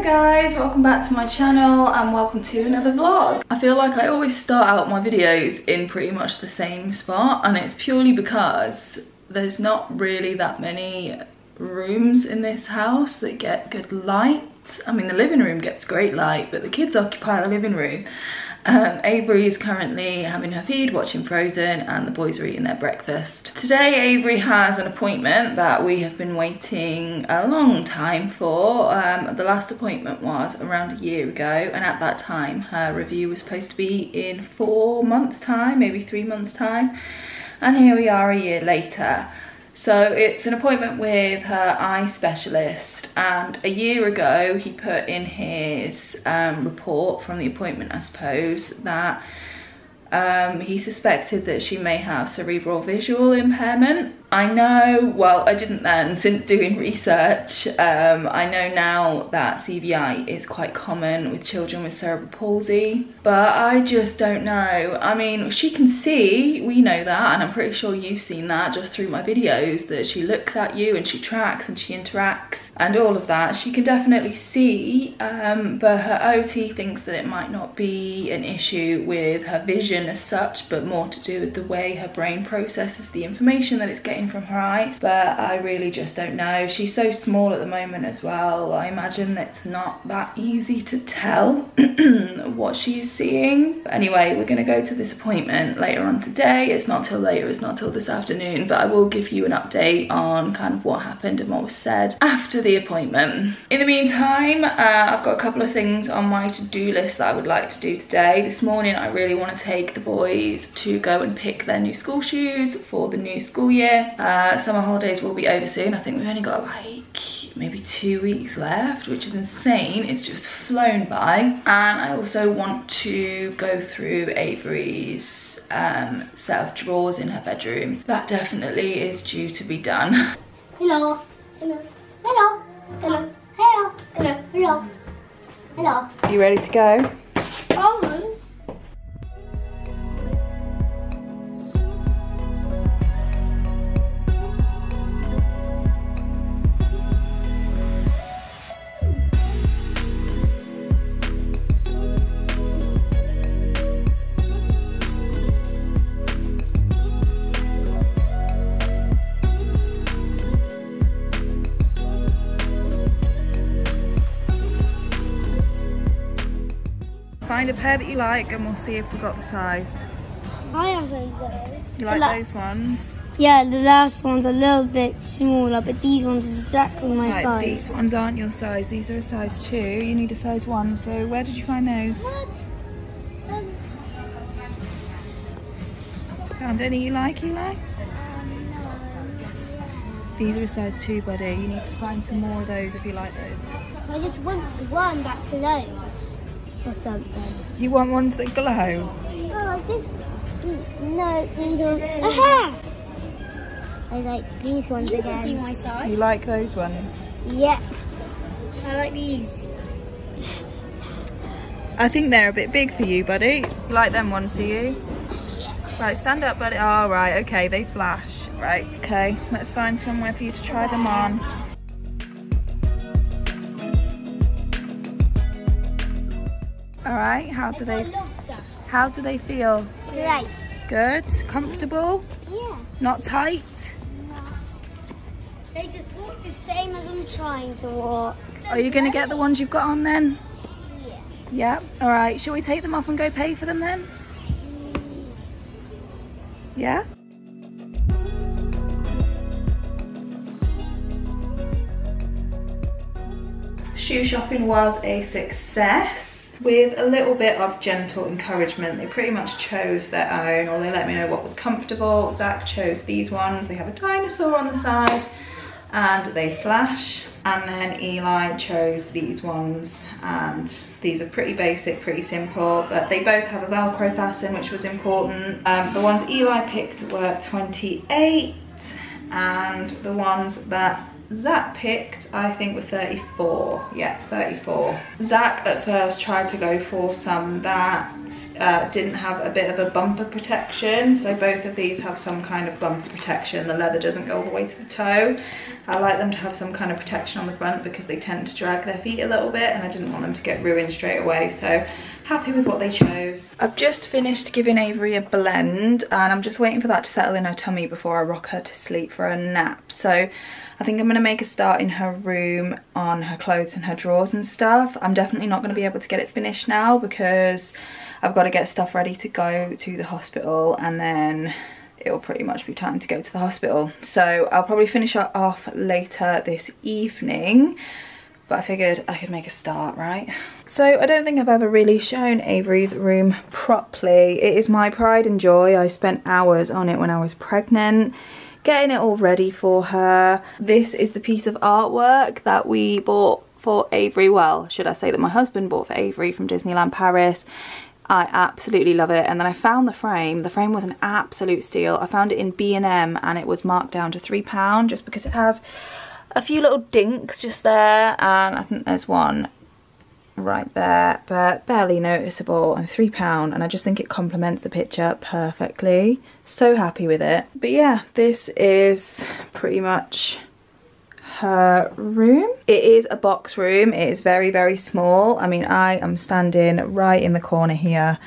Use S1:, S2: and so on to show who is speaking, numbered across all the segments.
S1: Hello guys, welcome back to my channel and welcome to another vlog. I feel like I always start out my videos in pretty much the same spot, and it's purely because there's not really that many rooms in this house that get good light. I mean, the living room gets great light, but the kids occupy the living room. Avery is currently having her feed, watching Frozen, and the boys are eating their breakfast. Today Avery has an appointment that we have been waiting a long time for. The last appointment was around a year ago, and at that time her review was supposed to be in 4 months time, maybe 3 months time, and here we are a year later. So it's an appointment with her eye specialist, and a year ago he put in his report from the appointment, I suppose, that he suspected that she may have cerebral visual impairment. I know, well, I didn't then, since doing research, I know now that CVI is quite common with children with cerebral palsy, but I just don't know. I mean, she can see, we know that, and I'm pretty sure you've seen that just through my videos, that she looks at you and she tracks and she interacts and all of that. She can definitely see, but her OT thinks that it might not be an issue with her vision as such, but more to do with the way her brain processes the information that it's getting from her eyes. But I really just don't know. She's so small at the moment as well. I imagine it's not that easy to tell what she's seeing. But anyway, we're gonna go to this appointment later on today. It's not till later, it's not till this afternoon, but I will give you an update on kind of what happened and what was said after the appointment. In the meantime, I've got a couple of things on my to-do list that I would like to do today. This morning I really want to take the boys to go and pick their new school shoes for the new school year. Summer holidays will be over soon. I think we've only got like maybe 2 weeks left, which is insane. It's just flown by. And I also want to go through Avery's set of drawers in her bedroom. That definitely is due to be done.
S2: Hello, hello, hello, hello, hello, hello, hello, hello.
S1: Are you ready to go?
S2: Almost.
S1: Find a pair that you like and we'll see if we've got the size.
S2: I haven't though.
S1: You like those ones?
S2: Yeah, the last one's a little bit smaller, but these ones are exactly my size.
S1: These ones aren't your size. These are a size 2. You need a size 1. So where did you find those?
S2: What?
S1: Found any you like, Eli?
S2: No.
S1: These are a size 2, buddy. You need to find some more of those if you like those.
S2: I just want one back to those or something.
S1: You want ones that glow?
S2: Oh, like this. No, these ones. Aha! I like these ones again. These are my size.
S1: You like those ones?
S2: Yeah. I like these.
S1: I think they're a bit big for you, buddy. You like them ones, do you?
S2: Yeah.
S1: Right, stand up, buddy. Oh, right, okay, they flash. Right, okay, let's find somewhere for you to try them on. All right, how do they feel?
S2: Great.
S1: Good, comfortable?
S2: Yeah.
S1: Not tight?
S2: No. They just walk the same as I'm trying to walk.
S1: Are you gonna get the ones you've got on then?
S2: Yeah.
S1: Yeah. All right, shall we take them off and go pay for them then? Yeah? Shoe shopping was a success. With a little bit of gentle encouragement, they pretty much chose their own, or they let me know what was comfortable. Zach chose these ones. They have a dinosaur on the side and they flash. And then Eli chose these ones, and these are pretty basic, pretty simple, but they both have a Velcro fasten, which was important. The ones Eli picked were 28, and the ones that Zach picked, I think, were 34. Yeah, 34. Zach at first tried to go for some that didn't have a bit of a bumper protection. So both of these have some kind of bumper protection. The leather doesn't go all the way to the toe. I like them to have some kind of protection on the front because they tend to drag their feet a little bit, and I didn't want them to get ruined straight away. So happy with what they chose. I've just finished giving Avery a blend, and I'm just waiting for that to settle in her tummy before I rock her to sleep for a nap. So I think I'm going to make a start in her room on her clothes and her drawers and stuff. I'm definitely not going to be able to get it finished now because I've got to get stuff ready to go to the hospital, and then it'll pretty much be time to go to the hospital. So I'll probably finish it off later this evening, but I figured I could make a start, right? So I don't think I've ever really shown Avery's room properly. It is my pride and joy. I spent hours on it when I was pregnant, getting it all ready for her. This is the piece of artwork that we bought for Avery. Well, should I say that my husband bought for Avery from Disneyland Paris. I absolutely love it. And then I found the frame. The frame was an absolute steal. I found it in B&M and it was marked down to £3 just because it has a few little dinks just there, and I think there's one right there, but barely noticeable, and £3, and I just think it complements the picture perfectly. So happy with it. But yeah, this is pretty much her room. It is a box room. It is very, very small. I mean, I am standing right in the corner here,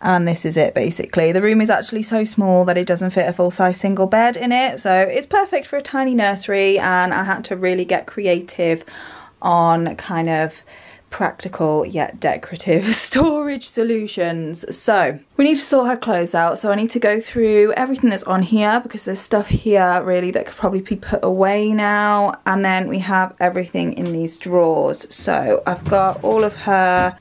S1: and this is it basically. The room is actually so small that it doesn't fit a full-size single bed in it, so it's perfect for a tiny nursery, and I had to really get creative on kind of practical yet decorative storage solutions. So we need to sort her clothes out, so I need to go through everything that's on here because there's stuff here really that could probably be put away now, and then we have everything in these drawers. So I've got all of her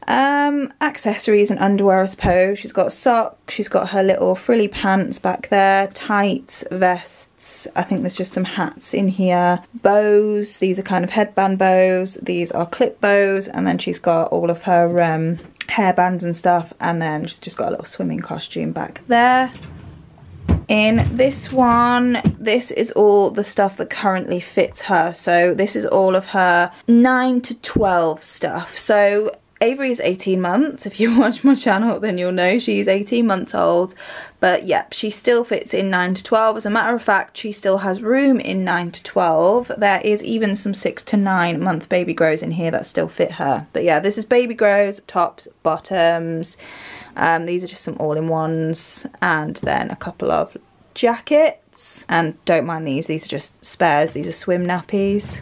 S1: accessories and underwear, I suppose. She's got socks, she's got her little frilly pants back there, tights, vests, I think there's just some hats in here, bows, these are kind of headband bows, these are clip bows, and then she's got all of her hairbands and stuff, and then she's just got a little swimming costume back there. In this one, this is all the stuff that currently fits her, so this is all of her 9 to 12 stuff. So Avery is 18 months. If you watch my channel, then you'll know she's 18 months old. But yep, she still fits in 9 to 12. As a matter of fact, she still has room in 9 to 12. There is even some 6 to 9 month baby grows in here that still fit her. But yeah, this is baby grows, tops, bottoms. These are just some all-in-ones, and then a couple of jackets. And don't mind these are just spares. These are swim nappies.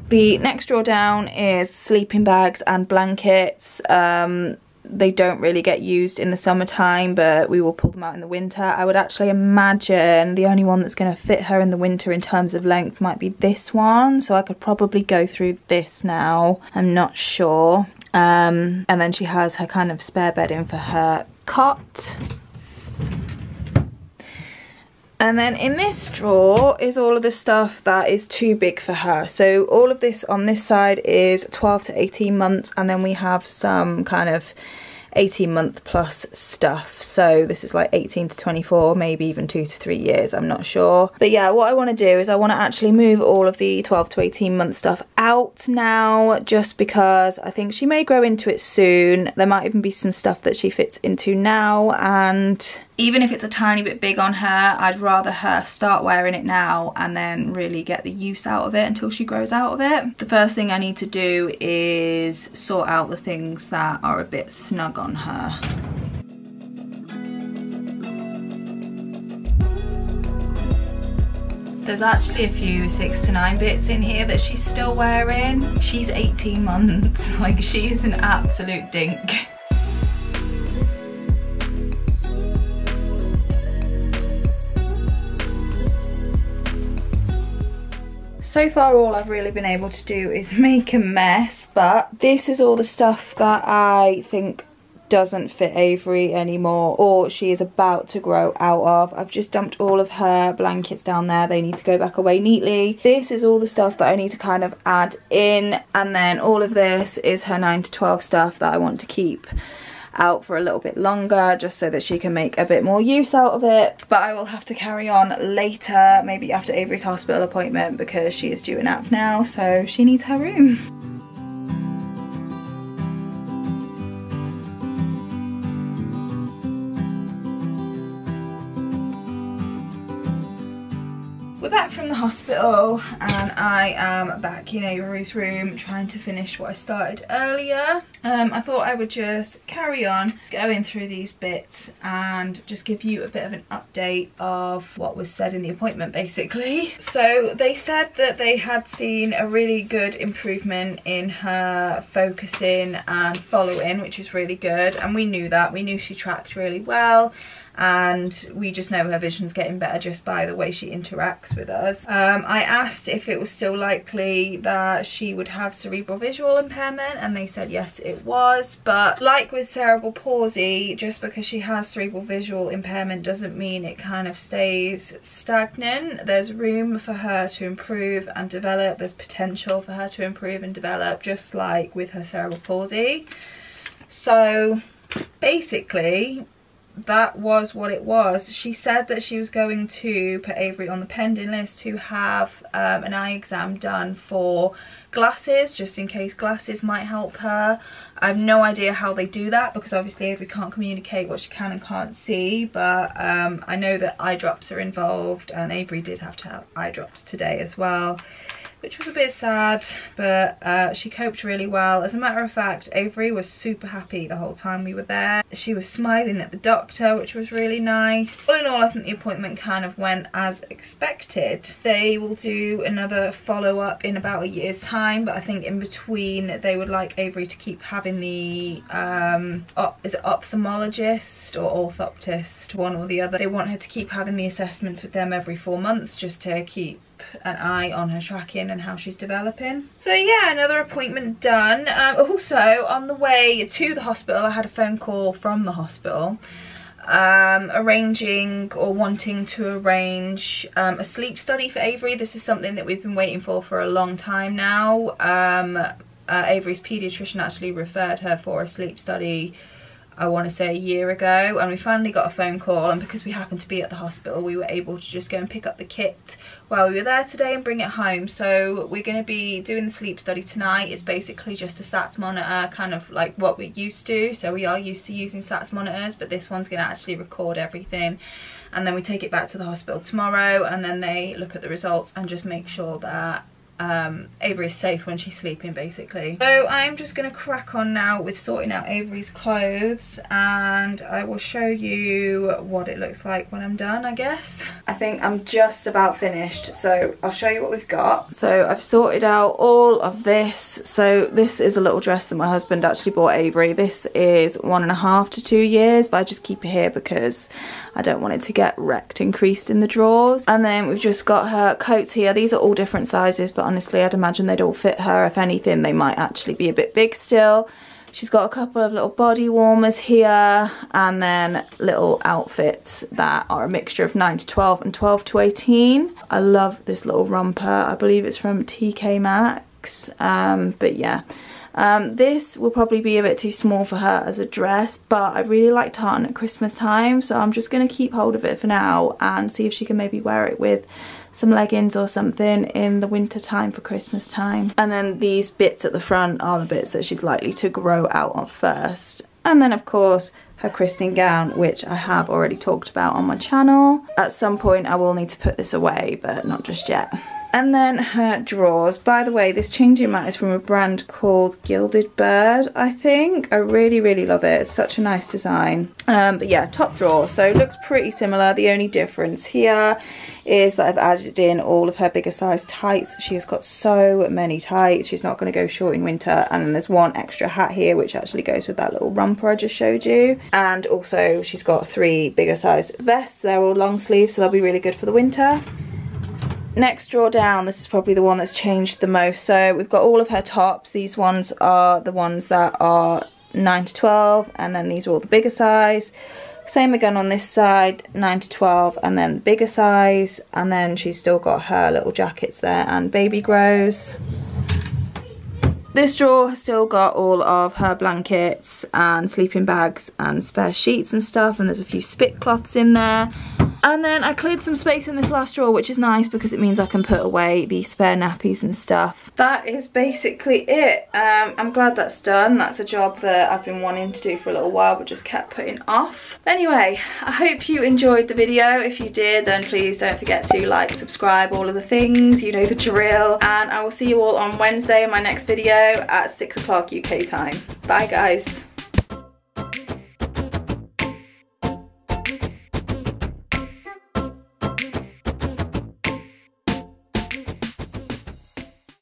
S1: The next drawer down is sleeping bags and blankets. They don't really get used in the summertime, but we will pull them out in the winter. I would actually imagine the only one that's going to fit her in the winter in terms of length might be this one, so I could probably go through this now. I'm not sure. And then she has her kind of spare bed in for her cot. And then in this drawer is all of the stuff that is too big for her. So all of this on this side is 12 to 18 months, and then we have some kind of 18-month plus stuff. So this is like 18 to 24, maybe even 2 to 3 years, I'm not sure. But yeah, what I want to do is I want to actually move all of the 12 to 18 month stuff out now, just because I think she may grow into it soon. There might even be some stuff that she fits into now, and even if it's a tiny bit big on her, I'd rather her start wearing it now and then really get the use out of it until she grows out of it. The first thing I need to do is sort out the things that are a bit snug on her. There's actually a few 6 to 9 bits in here that she's still wearing. She's 18 months, like she is an absolute dink. So far all I've really been able to do is make a mess, but this is all the stuff that I think doesn't fit Avery anymore, or she is about to grow out of. I've just dumped all of her blankets down there. They need to go back away neatly. This is all the stuff that I need to kind of add in, and then all of this is her 9 to 12 stuff that I want to keep. out for a little bit longer just so that she can make a bit more use out of it. But I will have to carry on later, maybe after Avery's hospital appointment, because she is due a nap now, so she needs her room. We're back from the hospital and I am back in Avery's room trying to finish what I started earlier. I thought I would just carry on going through these bits and just give you a bit of an update of what was said in the appointment basically. So they said that they had seen a really good improvement in her focusing and following, which is really good, and we knew that. We knew she tracked really well, and we just know her vision's getting better just by the way she interacts with us. I asked if it was still likely that she would have cerebral visual impairment, and they said yes it was, but like with cerebral palsy, just because she has cerebral visual impairment doesn't mean it kind of stays stagnant. There's room for her to improve and develop. There's potential for her to improve and develop, just like with her cerebral palsy. So basically that was what it was. She said that she was going to put Avery on the pending list to have an eye exam done for glasses, just in case glasses might help her. I have no idea how they do that, because obviously Avery can't communicate what she can and can't see, but I know that eye drops are involved, and Avery did have to have eye drops today as well, which was a bit sad, but she coped really well. As a matter of fact, Avery was super happy the whole time we were there. She was smiling at the doctor, which was really nice. All in all, I think the appointment kind of went as expected. They will do another follow-up in about a year's time, but I think in between they would like Avery to keep having the is it ophthalmologist or orthoptist, one or the other. They want her to keep having the assessments with them every 4 months, just to keep an eye on her tracking and how she's developing. So yeah, another appointment done. Also on the way to the hospital, I had a phone call from the hospital arranging or wanting to arrange a sleep study for Avery. This is something that we've been waiting for a long time now. Avery's paediatrician actually referred her for a sleep study, I want to say, a year ago, and we finally got a phone call, and because we happened to be at the hospital, we were able to just go and pick up the kit while we were there today and bring it home. So we're going to be doing the sleep study tonight. It's basically just a SATS monitor, kind of like what we're used to. So we are used to using SATS monitors, but this one's going to actually record everything, and then we take it back to the hospital tomorrow, and then they look at the results and just make sure that Avery is safe when she's sleeping basically. So I'm just going to crack on now with sorting out Avery's clothes, and I will show you what it looks like when I'm done, I guess. I think I'm just about finished, so I'll show you what we've got. So I've sorted out all of this. So this is a little dress that my husband actually bought Avery. This is 1.5 to 2 years, but I just keep it here because I don't want it to get wrecked and creased in the drawers. And then we've just got her coats here. These are all different sizes, but honestly I'd imagine they'd all fit her. If anything, they might actually be a bit big still. She's got a couple of little body warmers here, and then little outfits that are a mixture of 9 to 12 and 12 to 18. I love this little romper. I believe it's from TK Maxx, but yeah. This will probably be a bit too small for her as a dress, but I really like tartan at Christmas time, so I'm just going to keep hold of it for now and see if she can maybe wear it with some leggings or something in the winter time for Christmas time. And then these bits at the front are the bits that she's likely to grow out of first. And then of course her christening gown, which I have already talked about on my channel. At some point I will need to put this away, but not just yet. And then her drawers. By the way, this changing mat is from a brand called Gilded Bird, I think. I really, really love it. It's such a nice design. But yeah, top drawer. So it looks pretty similar. The only difference here is that I've added in all of her bigger size tights. She has got so many tights. She's not going to go short in winter. And then there's one extra hat here, which actually goes with that little romper I just showed you. And also she's got 3 bigger sized vests. They're all long sleeves, so they'll be really good for the winter. Next drawer down, this is probably the one that's changed the most. So we've got all of her tops. These ones are the ones that are 9 to 12, and then these are all the bigger size. Same again on this side, 9 to 12, and then the bigger size. And then she's still got her little jackets there and baby grows. This drawer has still got all of her blankets and sleeping bags and spare sheets and stuff, and there's a few spit cloths in there. And then I cleared some space in this last drawer, which is nice because it means I can put away the spare nappies and stuff. That is basically it. I'm glad that's done. That's a job that I've been wanting to do for a little while but just kept putting off. Anyway, I hope you enjoyed the video. If you did, then please don't forget to like, subscribe, all of the things, you know the drill. And I will see you all on Wednesday in my next video at 6 o'clock UK time. Bye guys.